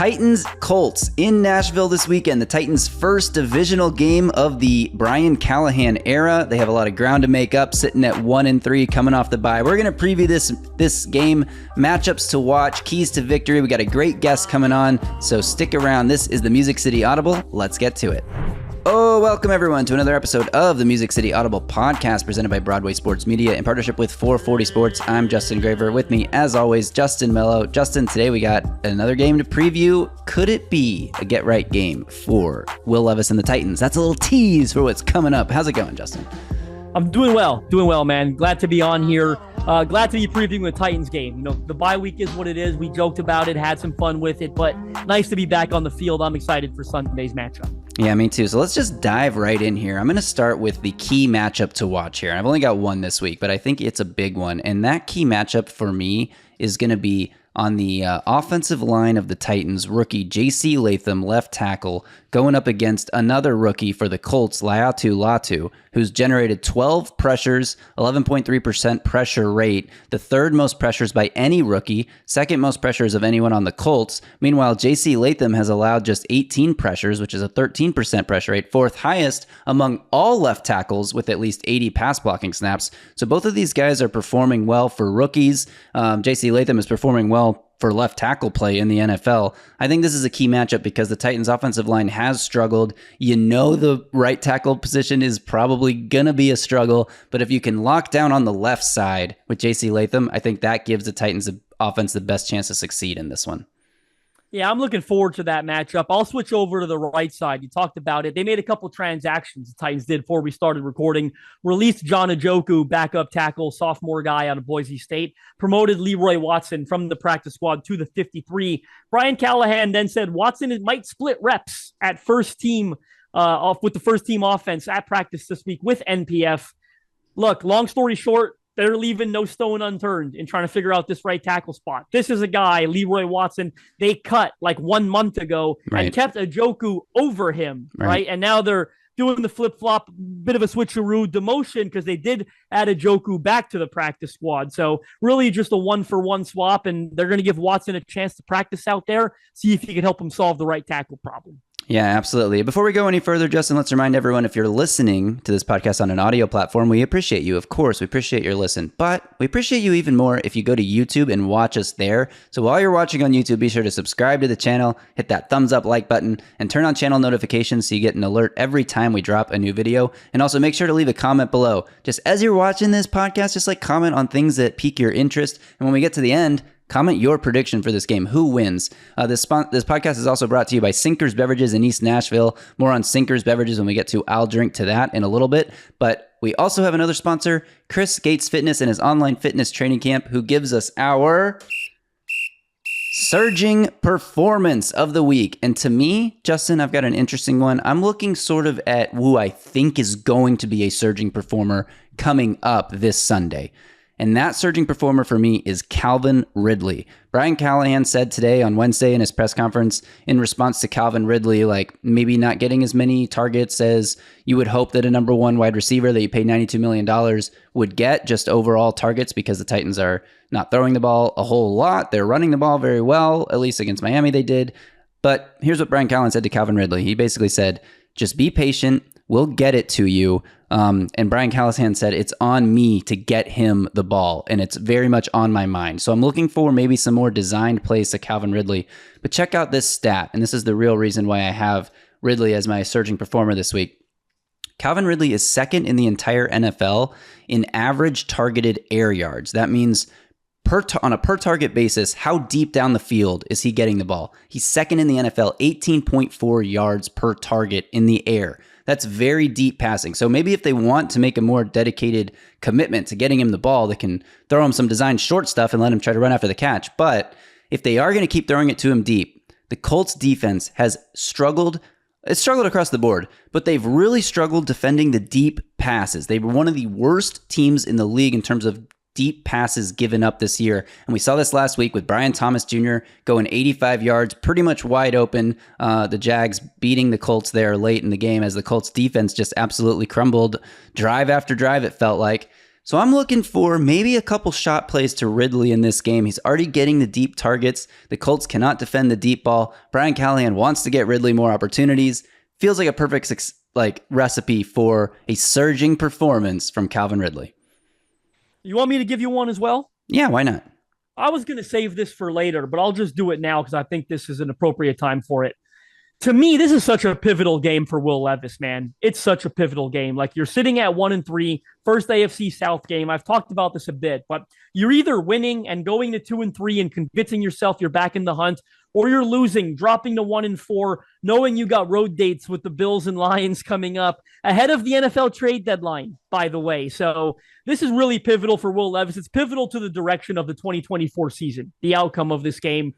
Titans-Colts in Nashville this weekend. The Titans' first divisional game of the Brian Callahan era. They have a lot of ground to make up, sitting at 1-3, coming off the bye. We're going to preview this game, matchups to watch, keys to victory. We got a great guest coming on, so stick around. This is the Music City Audible. Let's get to it. Oh, welcome everyone to another episode of the Music City Audible podcast presented by Broadway Sports Media in partnership with 440 Sports. I'm Justin Graver. With me, as always, Justin Melo. Justin, today we got another game to preview. Could it be a get-right game for Will Levis and the Titans? That's a little tease for what's coming up. How's it going, Justin? I'm doing well, man. Glad to be on here. Glad to be previewing the Titans game. You know, the bye week is what it is. We joked about it, had some fun with it, but nice to be back on the field. I'm excited for Sunday's matchup. Yeah, me too. So let's just dive right in here. I'm going to start with the key matchup to watch here. I've only got one this week, but I think it's a big one. And that key matchup for me is going to be on the offensive line of the Titans, rookie J.C. Latham, left tackle, going up against another rookie for the Colts, Latu, who's generated 12 pressures, 11.3% pressure rate, the third most pressures by any rookie, second most pressures of anyone on the Colts. Meanwhile, J.C. Latham has allowed just 18 pressures, which is a 13% pressure rate, fourth highest among all left tackles with at least 80 pass blocking snaps. So both of these guys are performing well for rookies. J.C. Latham is performing well for left tackle play in the NFL. I think this is a key matchup because the Titans offensive line has struggled. You know the right tackle position is probably going to be a struggle, but if you can lock down on the left side with J.C. Latham, I think that gives the Titans offense the best chance to succeed in this one. Yeah, I'm looking forward to that matchup. I'll switch over to the right side. You talked about it. They made a couple transactions, the Titans did, before we started recording. Released John Njoku, backup tackle, sophomore guy out of Boise State. Promoted Leroy Watson from the practice squad to the 53. Brian Callahan then said Watson might split reps at first team, with the first team offense at practice this week with NPF. Look, long story short, they're leaving no stone unturned in trying to figure out this right tackle spot. This is a guy, Leroy Watson, they cut like 1 month ago and kept Njoku over him, right? And now they're doing the flip-flop, bit of a switcheroo demotion because they did add Njoku back to the practice squad. So really just a one-for-one swap, and they're going to give Watson a chance to practice out there, see if he can help him solve the right tackle problem. Yeah, absolutely. Before we go any further, Justin, let's remind everyone, if you're listening to this podcast on an audio platform, we appreciate you. Of course, we appreciate your listen, but we appreciate you even more if you go to YouTube and watch us there. So while you're watching on YouTube, be sure to subscribe to the channel, hit that thumbs up like button, and turn on channel notifications so you get an alert every time we drop a new video. And also make sure to leave a comment below. Just as you're watching this podcast, just like comment on things that pique your interest. And when we get to the end, comment your prediction for this game. Who wins? This podcast is also brought to you by Sinkers Beverages in East Nashville. More on Sinkers Beverages when we get to I'll Drink to that in a little bit. But we also have another sponsor, Chris Gates Fitness and his online fitness training camp, who gives us our surging performance of the week. And to me, Justin, I've got an interesting one. I'm looking sort of at who I think is going to be a surging performer coming up this Sunday. And that surging performer for me is Calvin Ridley. Brian Callahan said today on Wednesday in his press conference in response to Calvin Ridley, like maybe not getting as many targets as you would hope that a number one wide receiver that you paid $92 million would get, just overall targets, because the Titans are not throwing the ball a whole lot. They're running the ball very well, at least against Miami they did. But here's what Brian Callahan said to Calvin Ridley. He basically said, just be patient. We'll get it to you. And Brian Callahan said, it's on me to get him the ball, and it's very much on my mind. So I'm looking for maybe some more designed plays to Calvin Ridley. But check out this stat, and this is the real reason why I have Ridley as my surging performer this week. Calvin Ridley is second in the entire NFL in average targeted air yards. That means on a per-target basis, how deep down the field is he getting the ball? He's second in the NFL, 18.4 yards per target in the air. That's very deep passing. So maybe if they want to make a more dedicated commitment to getting him the ball, they can throw him some designed short stuff and let him try to run after the catch. But if they are going to keep throwing it to him deep, the Colts defense has struggled. It's struggled across the board, but they've really struggled defending the deep passes. They were one of the worst teams in the league in terms of deep passes given up this year. And we saw this last week with Brian Thomas Jr. going 85 yards, pretty much wide open. The Jags beating the Colts there late in the game as the Colts defense just absolutely crumbled drive after drive, it felt like. So I'm looking for maybe a couple shot plays to Ridley in this game. He's already getting the deep targets. The Colts cannot defend the deep ball. Brian Callahan wants to get Ridley more opportunities. Feels like a perfect recipe for a surging performance from Calvin Ridley. You want me to give you one as well? Yeah, why not? I was going to save this for later, but I'll just do it now because I think this is an appropriate time for it. To me, this is such a pivotal game for Will Levis, man. It's such a pivotal game. Like, you're sitting at 1-3, first AFC South game. I've talked about this a bit, but you're either winning and going to 2-3 and convincing yourself you're back in the hunt, or you're losing, dropping to 1-4, knowing you got road dates with the Bills and Lions coming up ahead of the NFL trade deadline, by the way. So this is really pivotal for Will Levis. It's pivotal to the direction of the 2024 season, the outcome of this game.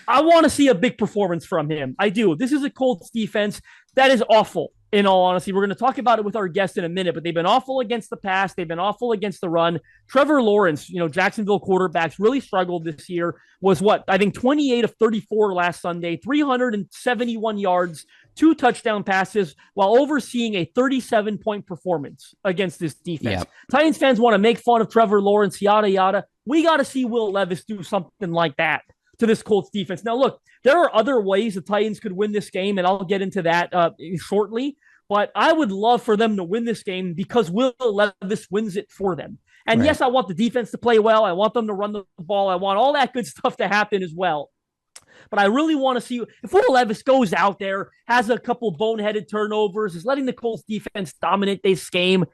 I want to see a big performance from him. I do. This is a Colts defense that is awful, in all honesty. We're going to talk about it with our guest in a minute, but they've been awful against the pass. They've been awful against the run. Trevor Lawrence, Jacksonville quarterbacks, really struggled this year. Was I think 28 of 34 last Sunday, 371 yards, 2 touchdown passes, while overseeing a 37-point performance against this defense. Yep. Titans fans want to make fun of Trevor Lawrence, yada, yada. We got to see Will Levis do something like that to this Colts defense. Now, look, there are other ways the Titans could win this game, and I'll get into that shortly, but I would love for them to win this game because Will Levis wins it for them. And Yes, I want the defense to play well. I want them to run the ball. I want all that good stuff to happen as well. But I really want to see if Will Levis goes out there, has a couple boneheaded turnovers, is letting the Colts defense dominate this game.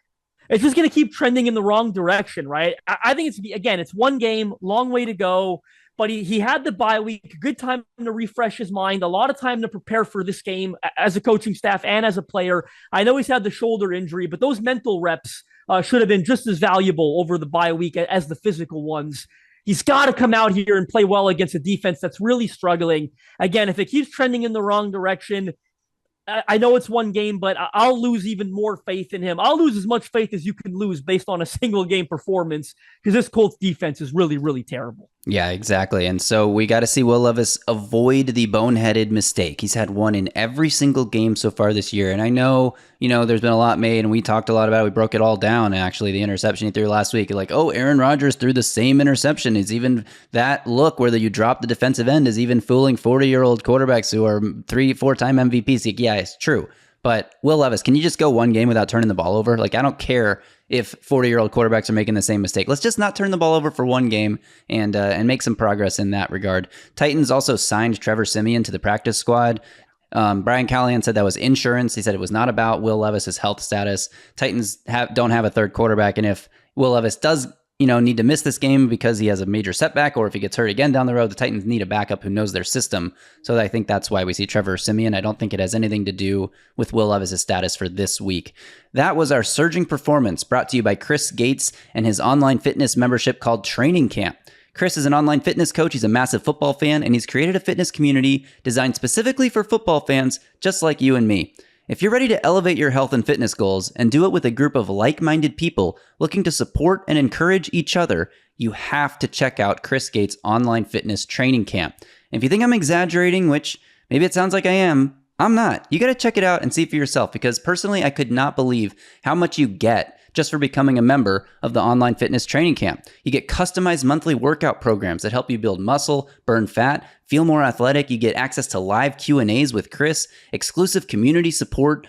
It's just going to keep trending in the wrong direction, right? I think it's one game, long way to go. But he had the bye week, good time to refresh his mind, a lot of time to prepare for this game as a coaching staff and as a player. I know he's had the shoulder injury, but those mental reps should have been just as valuable over the bye week as the physical ones. He's got to come out here and play well against a defense that's really struggling. Again, if it keeps trending in the wrong direction, I know it's one game, but I'll lose even more faith in him. I'll lose as much faith as you can lose based on a single game performance because this Colts defense is really, really terrible. Yeah, exactly. And so we got to see Will Levis avoid the boneheaded mistake. He's had one in every single game so far this year. And I know, there's been a lot made and we talked a lot about it. We broke it all down, actually, the interception he threw last week. Like, Aaron Rodgers threw the same interception. It's even that look where you drop the defensive end is even fooling 40-year-old quarterbacks who are 3-4-time MVPs. Like, yeah, it's true. But Will Levis, can you just go one game without turning the ball over? Like, I don't care if 40-year-old quarterbacks are making the same mistake. Let's just not turn the ball over for one game and make some progress in that regard. Titans also signed Trevor Siemian to the practice squad. Brian Callahan said that was insurance. He said it was not about Will Levis's health status. Titans don't have a third quarterback, and if Will Levis does need to miss this game because he has a major setback, or if he gets hurt again down the road, the Titans need a backup who knows their system. So I think that's why we see Trevor Siemian. I don't think it has anything to do with Will Levis' status for this week. That was our surging performance, brought to you by Chris Gates and his online fitness membership called Training Camp. Chris is an online fitness coach. He's a massive football fan, and he's created a fitness community designed specifically for football fans just like you and me. If you're ready to elevate your health and fitness goals and do it with a group of like-minded people looking to support and encourage each other, you have to check out Chris Gates' online fitness training camp. And if you think I'm exaggerating, which maybe it sounds like I am, I'm not. You got to check it out and see for yourself, because personally, I could not believe how much you get just for becoming a member of the online fitness training camp. You get customized monthly workout programs that help you build muscle, burn fat, feel more athletic. You get access to live Q&As with Chris, exclusive community support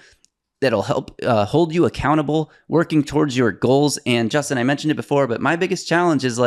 that'll help hold you accountable, working towards your goals. And Justin, I mentioned it before, but my biggest challenge is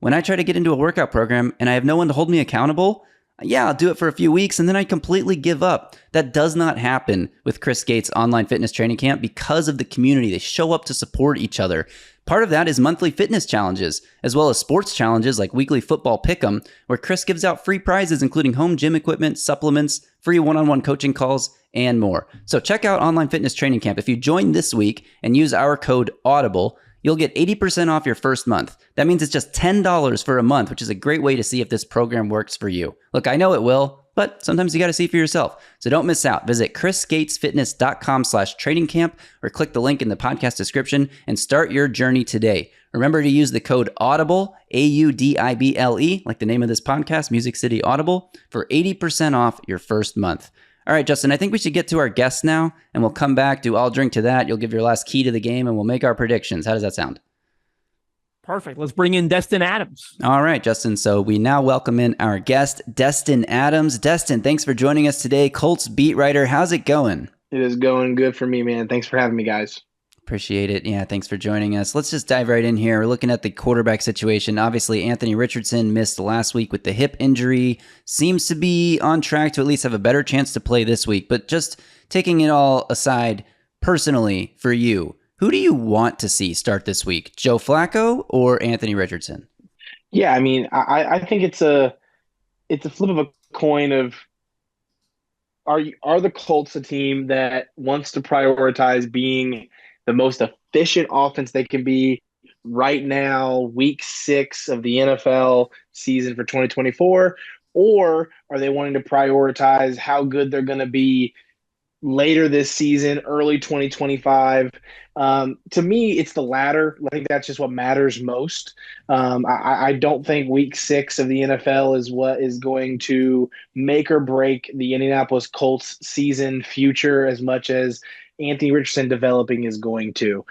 when I try to get into a workout program and I have no one to hold me accountable, yeah, I'll do it for a few weeks and then I completely give up. That does not happen with Chris Gates' online fitness training camp because of the community. They show up to support each other. Part of that is monthly fitness challenges, as well as sports challenges like weekly football pick'em, where Chris gives out free prizes, including home gym equipment, supplements, free one-on-one coaching calls, and more. So check out online fitness training camp. If you join this week and use our code AUDIBLE, you'll get 80% off your first month. That means it's just $10 for a month, which is a great way to see if this program works for you. Look, I know it will, but sometimes you got to see for yourself. So don't miss out. Visit chrisgatesfitness.com/training camp or click the link in the podcast description and start your journey today. Remember to use the code AUDIBLE, AUDIBLE, like the name of this podcast, Music City Audible, for 80% off your first month. All right, Justin, I think we should get to our guest now, and we'll come back, do I'll drink to that. You'll give your last key to the game, and we'll make our predictions. How does that sound? Perfect. Let's bring in Destin Adams. All right, Justin. So we now welcome in our guest, Destin Adams. Destin, thanks for joining us today. Colts beat writer. How's it going? It is going good for me, man. Thanks for having me, guys. Appreciate it. Yeah, thanks for joining us. Let's just dive right in here. We're looking at the quarterback situation. Obviously, Anthony Richardson missed last week with the hip injury. Seems to be on track to at least have a better chance to play this week. But just taking it all aside, personally, for you, who do you want to see start this week? Joe Flacco or Anthony Richardson? Yeah, I mean, I think it's a flip of a coin of are the Colts a team that wants to prioritize being the most efficient offense they can be right now, week 6 of the NFL season for 2024, or are they wanting to prioritize how good they're going to be later this season, early 2025? To me, it's the latter. I think that's just what matters most. I don't think week 6 of the NFL is what is going to make or break the Indianapolis Colts season future as much as Anthony Richardson developing is going to.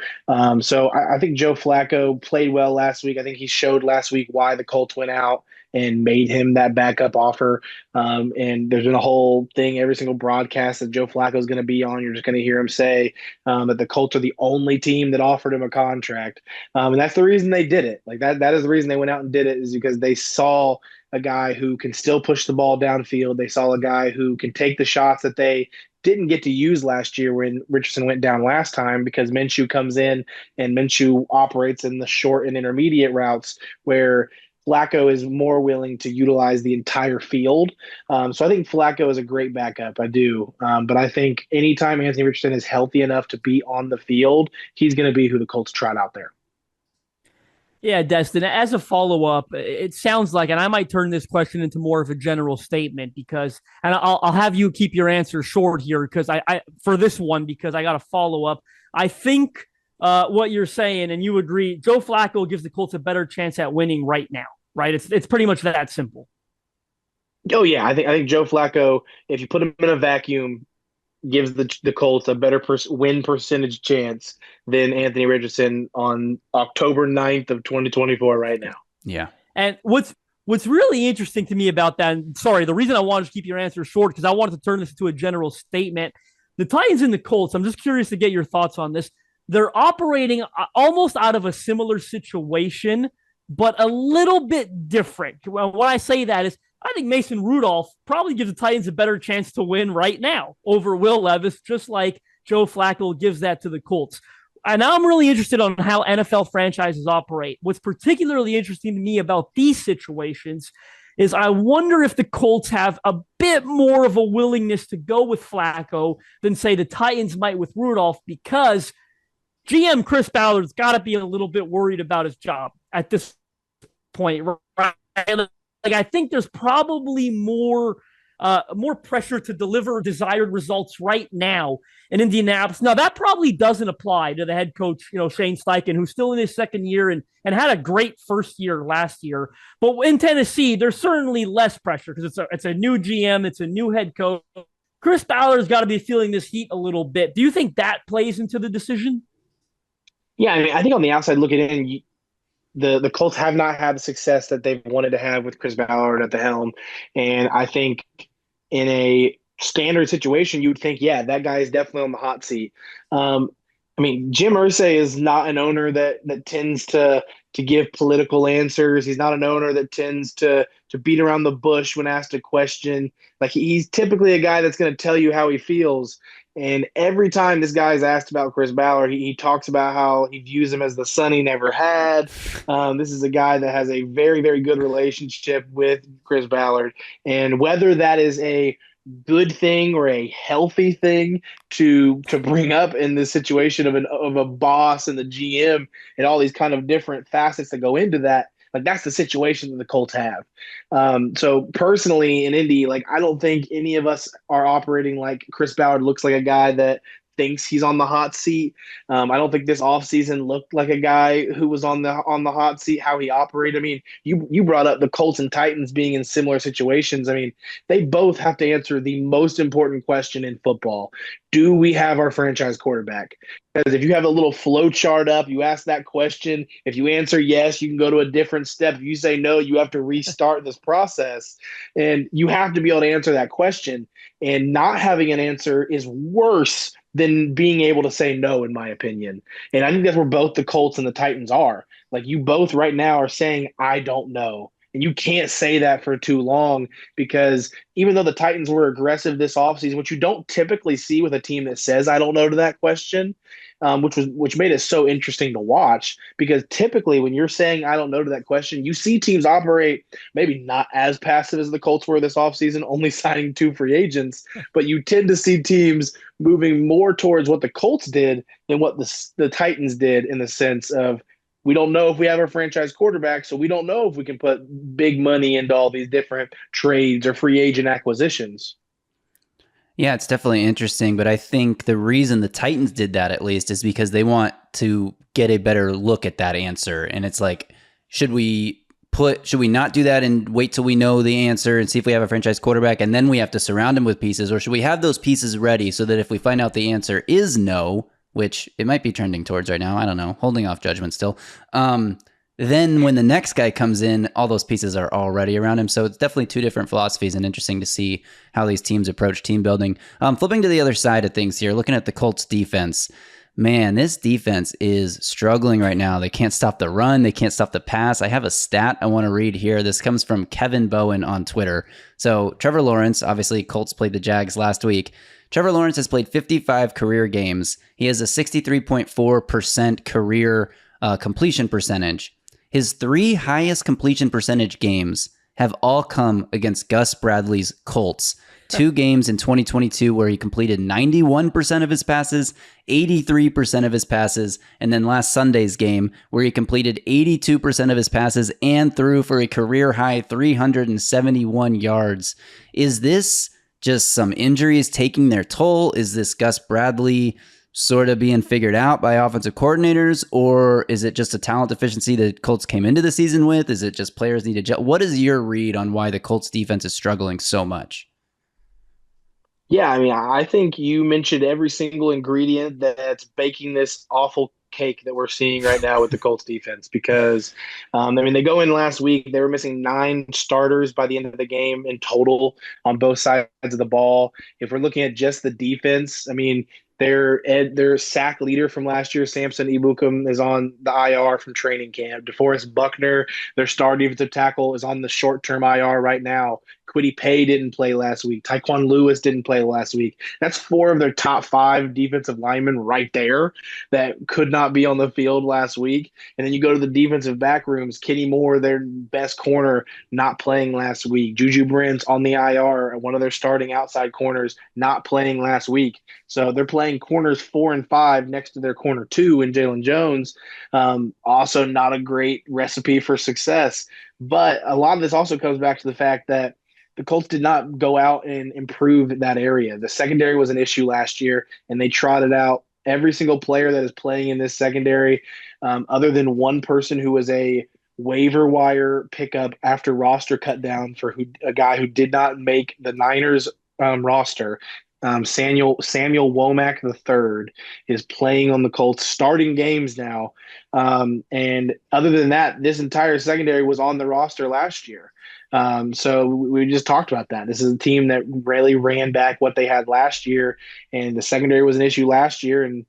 So I think Joe Flacco played well last week. I think he showed last week why the Colts went out and made him that backup offer. And there's been a whole thing, every single broadcast that Joe Flacco is going to be on, you're just going to hear him say that the Colts are the only team that offered him a contract. And that's the reason they did it. Like that is the reason they went out and did it, is because they saw a guy who can still push the ball downfield. They saw a guy who can take the shots that they didn't get to use last year when Richardson went down last time, because Minshew comes in and Minshew operates in the short and intermediate routes where Flacco is more willing to utilize the entire field. So I think Flacco is a great backup. I do. But I think anytime Anthony Richardson is healthy enough to be on the field, he's going to be who the Colts trot out there. Yeah, Destin, as a follow-up, it sounds like, and I might turn this question into more of a general statement because, and I'll have you keep your answer short here because for this one, because I got to follow up. I think what you're saying, and you agree, Joe Flacco gives the Colts a better chance at winning right now, right? It's pretty much that simple. Oh yeah, I think Joe Flacco, if you put him in a vacuum, gives the Colts a better win percentage chance than Anthony Richardson on October 9th of 2024 right now. Yeah. And what's really interesting to me about that, and sorry, the reason I wanted to keep your answer short, because I wanted to turn this into a general statement. The Titans and the Colts, I'm just curious to get your thoughts on this. They're operating almost out of a similar situation, but a little bit different. Well, when I say that is, I think Mason Rudolph probably gives the Titans a better chance to win right now over Will Levis, just like Joe Flacco gives that to the Colts. And I'm really interested on how NFL franchises operate. What's particularly interesting to me about these situations is I wonder if the Colts have a bit more of a willingness to go with Flacco than, say, the Titans might with Rudolph, because GM Chris Ballard's got to be a little bit worried about his job at this point, right? Like, I think there's probably more pressure to deliver desired results right now in Indianapolis. Now, that probably doesn't apply to the head coach, Shane Steichen, who's still in his second year and had a great first year last year. But in Tennessee, there's certainly less pressure because it's a new GM, it's a new head coach. Chris Ballard's got to be feeling this heat a little bit. Do you think that plays into the decision? Yeah, I mean, I think on the outside looking in, the Colts have not had the success that they've wanted to have with Chris Ballard at the helm. And I think in a standard situation, you would think, yeah, that guy is definitely on the hot seat. I mean, Jim Irsay is not an owner that tends to give political answers. He's not an owner that tends to beat around the bush when asked a question. Like, he's typically a guy that's going to tell you how he feels. And every time this guy is asked about Chris Ballard, he talks about how he views him as the son he never had. This is a guy that has a very, very good relationship with Chris Ballard. And whether that is a good thing or a healthy thing to bring up in the situation of a boss and the GM and all these kind of different facets that go into that, like, that's the situation that the Colts have. So personally in Indy, like, I don't think any of us are operating like Chris Ballard looks like a guy that thinks he's on the hot seat. I don't think this offseason looked like a guy who was on the hot seat, how he operated. I mean, you brought up the Colts and Titans being in similar situations. I mean, they both have to answer the most important question in football. Do we have our franchise quarterback? Because if you have a little flow chart up, you ask that question. If you answer yes, you can go to a different step. If you say no, you have to restart this process. And you have to be able to answer that question. And not having an answer is worse than being able to say no, in my opinion. And I think that's where both the Colts and the Titans are. Like, you both right now are saying, I don't know. And you can't say that for too long, because even though the Titans were aggressive this offseason, which you don't typically see with a team that says, I don't know to that question, which made it so interesting to watch, because typically when you're saying, I don't know to that question, you see teams operate maybe not as passive as the Colts were this offseason, only signing 2 free agents, but you tend to see teams moving more towards what the Colts did than what the Titans did, in the sense of, we don't know if we have our franchise quarterback, so we don't know if we can put big money into all these different trades or free agent acquisitions. Yeah, it's definitely interesting, but I think the reason the Titans did that, at least, is because they want to get a better look at that answer. And it's like, should we not do that and wait till we know the answer and see if we have a franchise quarterback, and then we have to surround him with pieces? Or should we have those pieces ready so that if we find out the answer is no, which it might be trending towards right now, I don't know, holding off judgment still, then when the next guy comes in, all those pieces are already around him. So it's definitely 2 different philosophies, and interesting to see how these teams approach team building. Flipping to the other side of things here, looking at the Colts defense. Man, this defense is struggling right now. They can't stop the run. They can't stop the pass. I have a stat I want to read here. This comes from Kevin Bowen on Twitter. So Trevor Lawrence, obviously Colts played the Jags last week. Trevor Lawrence has played 55 career games. He has a 63.4% career completion percentage. His 3 highest completion percentage games have all come against Gus Bradley's Colts. 2 games in 2022 where he completed 91% of his passes, 83% of his passes, and then last Sunday's game where he completed 82% of his passes and threw for a career-high 371 yards. Is this just some injuries taking their toll? Is this Gus Bradley sort of being figured out by offensive coordinators, or is it just a talent deficiency the Colts came into the season with? Is it just players need to adjust? What is your read on why the Colts defense is struggling so much? Yeah, I mean, I think you mentioned every single ingredient that's baking this awful cake that we're seeing right now with the Colts defense, because, I mean, they go in last week, they were missing 9 starters by the end of the game in total on both sides of the ball. If we're looking at just the defense, I mean, their sack leader from last year, Samson Ebukam, is on the IR from training camp. DeForest Buckner, their star defensive tackle, is on the short-term IR right now. Kwity Paye didn't play last week. Tyquan Lewis didn't play last week. That's 4 of their top 5 defensive linemen right there that could not be on the field last week. And then you go to the defensive back rooms. Kenny Moore, their best corner, not playing last week. Juju Brents on the IR, one of their starting outside corners, not playing last week. So they're playing corners 4 and 5 next to their corner 2 in Jalen Jones. Also not a great recipe for success. But a lot of this also comes back to the fact that the Colts did not go out and improve that area. The secondary was an issue last year, and they trotted out every single player that is playing in this secondary, other than one person who was a waiver wire pickup after roster cut down for a guy who did not make the Niners roster. Samuel Womack III is playing on the Colts, starting games now. And other than that, this entire secondary was on the roster last year. So we just talked about that. This is a team that really ran back what they had last year, and the secondary was an issue last year. And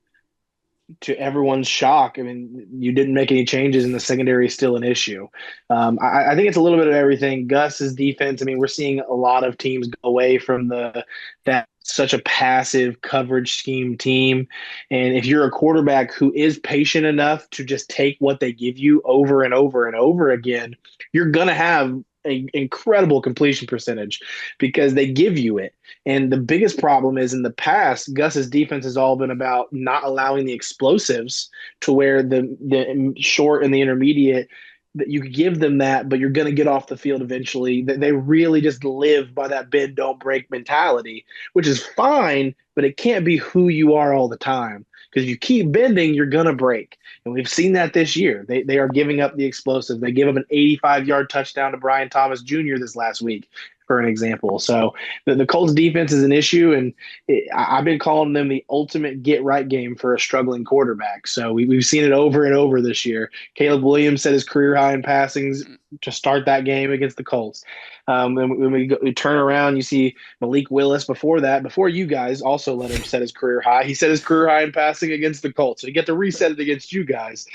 to everyone's shock, I mean, you didn't make any changes, and the secondary is still an issue. I think it's a little bit of everything. Gus's defense, I mean, we're seeing a lot of teams go away from that such a passive coverage scheme team. And if you're a quarterback who is patient enough to just take what they give you over and over and over again, you're going to have an incredible completion percentage because they give you it. And the biggest problem is, in the past, Gus's defense has all been about not allowing the explosives to where the short and the intermediate that you could give them that, but you're going to get off the field eventually. They really just live by that bend, don't break mentality, which is fine, but it can't be who you are all the time. Because if you keep bending, you're going to break. And we've seen that this year. They are giving up the explosive. They give up an 85-yard touchdown to Brian Thomas Jr. this last week, for an example. So the Colts defense is an issue, and I've been calling them the ultimate get-right game for a struggling quarterback. So we've seen it over and over this year. Caleb Williams set his career high in passings to start that game against the Colts. And when we turn around, you see Malik Willis before you guys also let him set his career high. He set his career high in passing against the Colts. So you get to reset it against you guys.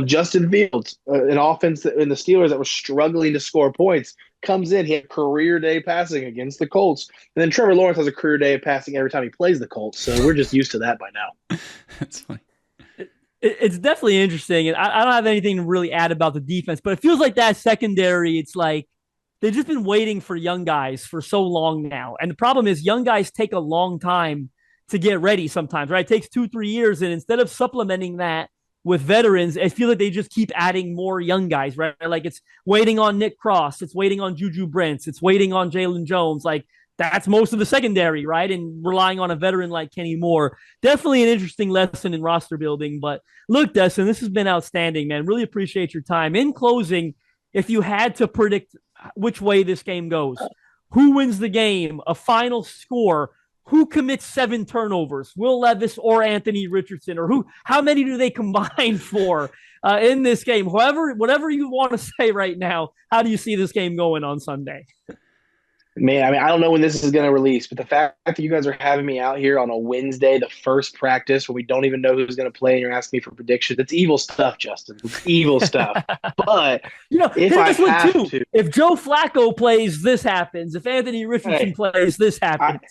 Justin Fields, an offense in the Steelers that was struggling to score points, comes in, he had a career day passing against the Colts. And then Trevor Lawrence has a career day of passing every time he plays the Colts. So we're just used to that by now. That's funny. It's definitely interesting. And I don't have anything to really add about the defense, but it feels like that secondary, it's like they've just been waiting for young guys for so long now. And the problem is young guys take a long time to get ready sometimes, right? It takes 2-3 years. And instead of supplementing that with veterans, I feel like they just keep adding more young guys, right? Like it's waiting on Nick Cross. It's waiting on Juju Brents. It's waiting on Jalen Jones. Like that's most of the secondary, right? And relying on a veteran like Kenny Moore. Definitely an interesting lesson in roster building. But look, Destin, this has been outstanding, man. Really appreciate your time. In closing, if you had to predict which way this game goes, who wins the game, a final score, who commits 7 turnovers, Will Levis or Anthony Richardson, or how many do they combine for in this game? Whatever you want to say right now, how do you see this game going on Sunday? Man, I mean, I don't know when this is going to release, but the fact that you guys are having me out here on a Wednesday, the first practice, when we don't even know who's going to play, and you're asking me for predictions, it's evil stuff, Justin. It's evil stuff. But if I have to, if Joe Flacco plays, this happens. If Anthony Richardson plays, this happens.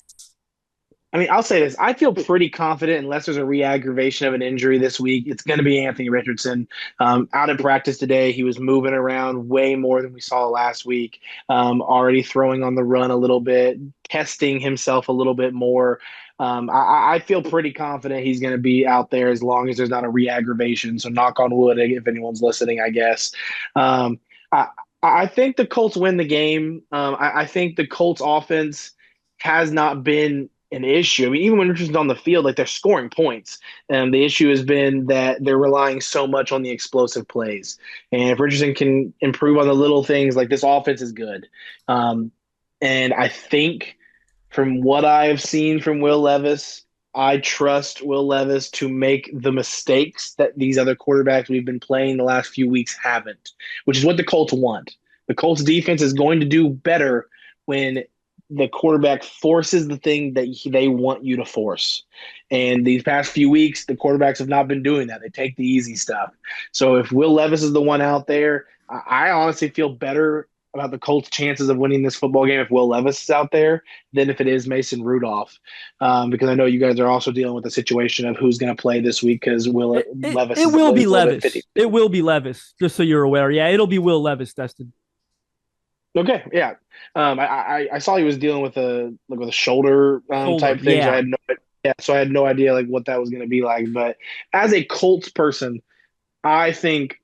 I mean, I'll say this. I feel pretty confident, unless there's a re-aggravation of an injury this week, it's going to be Anthony Richardson. Out in practice today, he was moving around way more than we saw last week, already throwing on the run a little bit, testing himself a little bit more. I feel pretty confident he's going to be out there as long as there's not a re-aggravation. So knock on wood if anyone's listening, I guess. I think the Colts win the game. I think the Colts offense has not been an issue. I mean, even when Richardson's on the field, like they're scoring points. And the issue has been that they're relying so much on the explosive plays. And if Richardson can improve on the little things, like this offense is good. And I think from what I've seen from Will Levis, I trust Will Levis to make the mistakes that these other quarterbacks we've been playing the last few weeks haven't, which is what the Colts want. The Colts defense is going to do better when the quarterback forces the thing that they want you to force. And these past few weeks, the quarterbacks have not been doing that. They take the easy stuff. So if Will Levis is the one out there, I honestly feel better about the Colts' chances of winning this football game if Will Levis is out there than if it is Mason Rudolph. Because I know you guys are also dealing with the situation of who's going to play this week because Levis. It will be Levis. It will be Levis, just so you're aware. Yeah, it'll be Will Levis, Destin. Okay, yeah. I saw he was dealing with a shoulder type thing. Yeah. So I had no idea like what that was going to be like. But as a Colts person, I think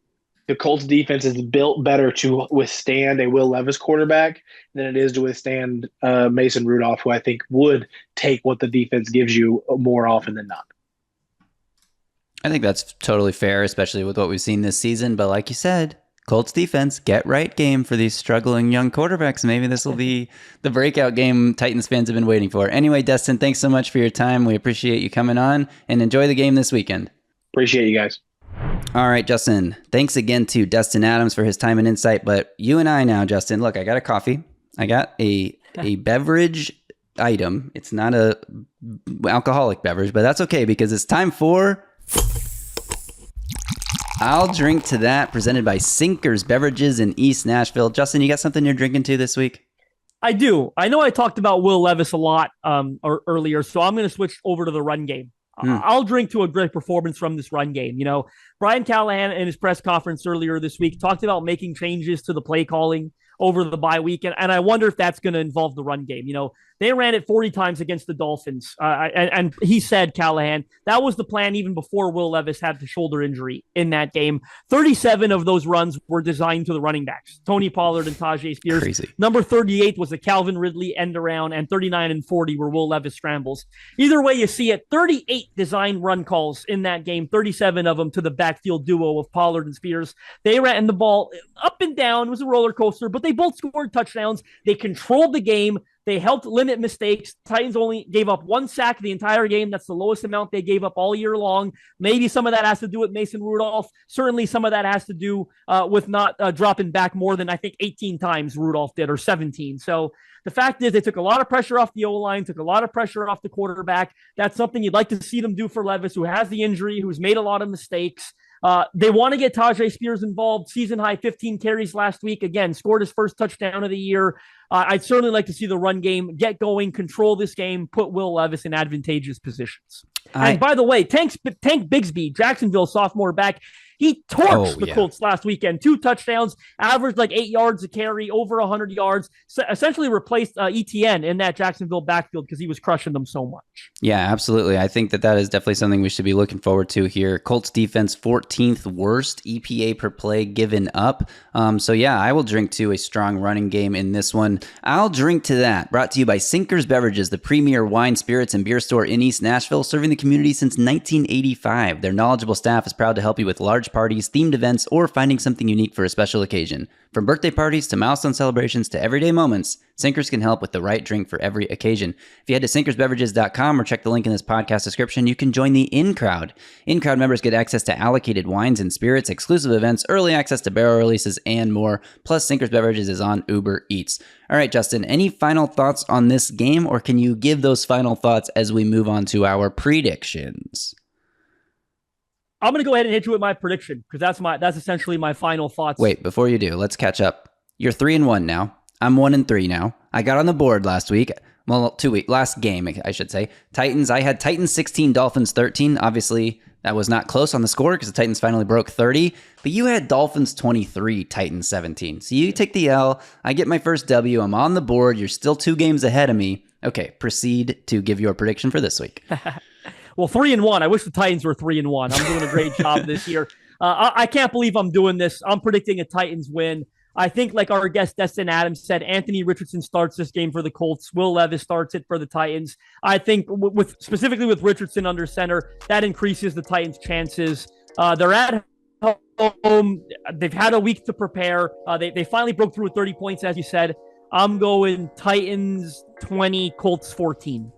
the Colts defense is built better to withstand a Will Levis quarterback than it is to withstand Mason Rudolph, who I think would take what the defense gives you more often than not. I think that's totally fair, especially with what we've seen this season. But like you said, Colts defense, get right game for these struggling young quarterbacks. Maybe this will be the breakout game Titans fans have been waiting for. Anyway, Destin, thanks so much for your time. We appreciate you coming on, and enjoy the game this weekend. Appreciate you guys. All right, Justin, thanks again to Destin Adams for his time and insight. But you and I now, Justin, look, I got a coffee. I got a beverage item. It's not a alcoholic beverage, but that's okay because it's time for I'll Drink to That, presented by Sinkers Beverages in East Nashville. Justin, you got something you're drinking to this week? I do. I know I talked about Will Levis a lot earlier, so I'm going to switch over to the run game. I'll drink to a great performance from this run game. You know, Brian Callahan in his press conference earlier this week talked about making changes to the play calling over the bye week, and I wonder if that's going to involve the run game. You know, They ran it 40 times against the Dolphins. And he said, Callahan, that was the plan even before Will Levis had the shoulder injury in that game. 37 of those runs were designed to the running backs, Tony Pollard and Tajay Spears. Crazy. Number 38 was the Calvin Ridley end around, and 39 and 40 were Will Levis scrambles. Either way you see it, 38 designed run calls in that game, 37 of them to the backfield duo of Pollard and Spears. They ran the ball up and down. It was a roller coaster, but they both scored touchdowns. They controlled the game. They helped limit mistakes. Titans only gave up 1 sack the entire game. That's the lowest amount they gave up all year long. Maybe some of that has to do with Mason Rudolph. Certainly some of that has to do with not dropping back more than, I think, 18 times Rudolph did, or 17. So the fact is they took a lot of pressure off the O-line, took a lot of pressure off the quarterback. That's something you'd like to see them do for Levis, who has the injury, who's made a lot of mistakes. They want to get Tajay Spears involved. Season high 15 carries last week. Again, scored his first touchdown of the year. I'd certainly like to see the run game get going, control this game, put Will Levis in advantageous positions. And by the way, Tank Bigsby, Jacksonville sophomore back, he torched the Colts last weekend. 2 touchdowns, averaged like 8 yards a carry, over 100 yards. So essentially replaced ETN in that Jacksonville backfield because he was crushing them so much. Yeah, absolutely. I think that is definitely something we should be looking forward to here. Colts defense, 14th worst EPA per play given up. So yeah, I will drink to a strong running game in this one. I'll drink to that. Brought to you by Sinkers Beverages, the premier wine, spirits, and beer store in East Nashville, serving the community since 1985. Their knowledgeable staff is proud to help you with large parties, themed events, or finding something unique for a special occasion. From birthday parties to milestone celebrations to everyday moments, Sinkers can help with the right drink for every occasion. If you head to sinkersbeverages.com or check the link in this podcast description, you can join the In-Crowd. In-Crowd members get access to allocated wines and spirits, exclusive events, early access to barrel releases, and more. Plus, Sinkers Beverages is on Uber Eats. All right, Justin, any final thoughts on this game, or can you give those final thoughts as we move on to our predictions? I'm going to go ahead and hit you with my prediction because that's essentially my final thoughts. Wait, before you do, let's catch up. You're 3-1 now. I'm 1-3 now. I got on the board last week. Well, last game, I should say. Titans. I had Titans 16, Dolphins 13. Obviously, that was not close on the score because the Titans finally broke 30. But you had Dolphins 23, Titans 17. So you take the L. I get my first W. I'm on the board. You're still 2 games ahead of me. Okay, proceed to give your prediction for this week. Well, 3-1. I wish the Titans were 3-1. I'm doing a great job this year. I can't believe I'm doing this. I'm predicting a Titans win. I think, like our guest Destin Adams said, Anthony Richardson starts this game for the Colts. Will Levis starts it for the Titans. I think, specifically with Richardson under center, that increases the Titans' chances. They're at home. They've had a week to prepare. They finally broke through with 30 points, as you said. I'm going Titans 20, Colts 14.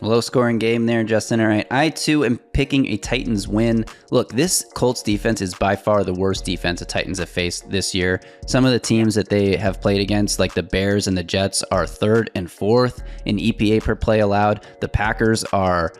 Low scoring game there, Justin. All right. I, too, am picking a Titans win. Look, this Colts defense is by far the worst defense the Titans have faced this year. Some of the teams that they have played against, like the Bears and the Jets, are 3rd and 4th in EPA per play allowed. The Packers are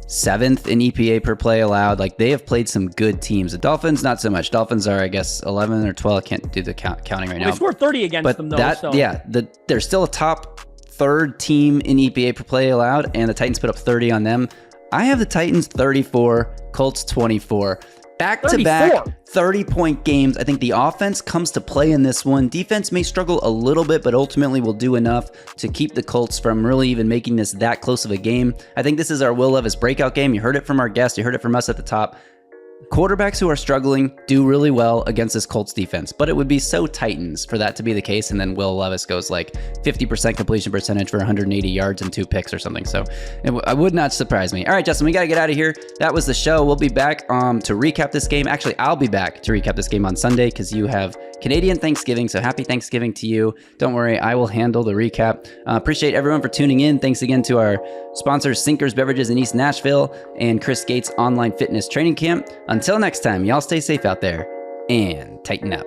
7th in EPA per play allowed. Like, they have played some good teams. The Dolphins, not so much. Dolphins are, I guess, 11 or 12. I can't do the counting right now. They scored 30 against them, though. They're still a top 3rd team in EPA per play allowed, and the Titans put up 30 on them. I have the Titans 34, Colts 24. Back-to-back 30-point games. I think the offense comes to play in this one. Defense may struggle a little bit, but ultimately will do enough to keep the Colts from really even making this that close of a game. I think this is our Will Levis breakout game. You heard it from our guest. You heard it from us at the top. Quarterbacks who are struggling do really well against this Colts defense, but it would be so Titans for that to be the case, and then Will Levis goes like 50% completion percentage for 180 yards and 2 picks or something. So it would not surprise me. All right, Justin, we got to get out of here. That was the show. We'll be back to recap this game. Actually, I'll be back to recap this game on Sunday because you have Canadian Thanksgiving, so happy Thanksgiving to you. Don't worry, I will handle the recap. Appreciate everyone for tuning in. Thanks again to our sponsors, Sinkers Beverages in East Nashville and Chris Gates Online Fitness Training Camp. Until next time, y'all stay safe out there and tighten up.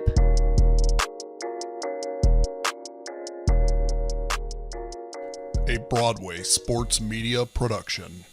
A Broadway sports media production.